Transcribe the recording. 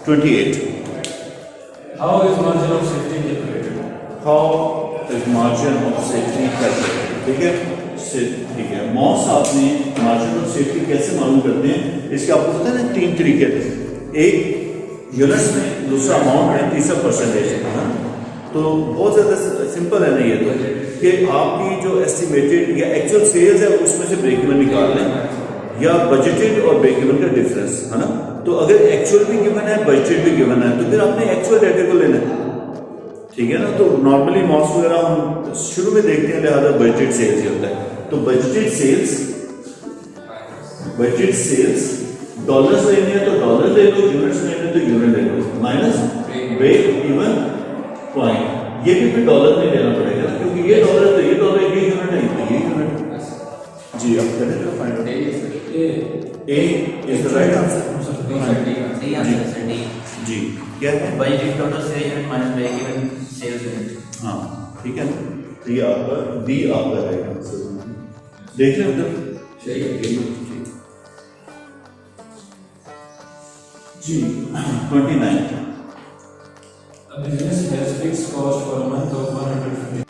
28. How is margin of safety calculated? How is margin of safety calculated? ठीक है, ठीक है। मॉस आपने मार्जिन ऑफ सेफ्टी कैसे मालूम करते हैं, इसके आपको पता है ना 3 तरीके थे, एक यूनिट्स में, दूसरा अमाउंट में, तीसरा परसेंटेज है ना। तो बहुत ज़्यादा सिंपल है ना ये, तो कि आपकी जो एस्टिमेटेड या एक्चुअल सेल्स है उसमें से ब्रेक इवन निकाल लें, या बजटेड और ब्रेक इवन का डिफरेंस है ना। तो अगर एक्चुअल भी गिवन है, बजटेड भी गिवन है, तो फिर आपने एक्चुअल डाटा को लेना है, ठीक है ना। तो नॉर्मली मॉस वगैरह हम शुरू में देखते हैं, लिहाजा बजटेड सेल्स ही होता है। तो बजटेड सेल्स डॉलर्स लेने हैं तो डॉलर ले लो, यूनिट्स लेने तो यूनिट ले लो, माइनस ब्रेक इवन पॉइंट। ये भी फिर डॉलर में लेना पड़ेगा ना, क्योंकि ये डॉलर तो ये डॉलर, ये यूनिट है तो ये यूनिट। जी, अब करें जरा find out. A is the right answer. जी, क्या है? Budgeted total sales unit minus break even sales unit. हाँ, ठीक है ना। तो ये आपका डी आपका राइट आंसर। देख लें उधर जी। 29। A business has fixed cost for a month of 150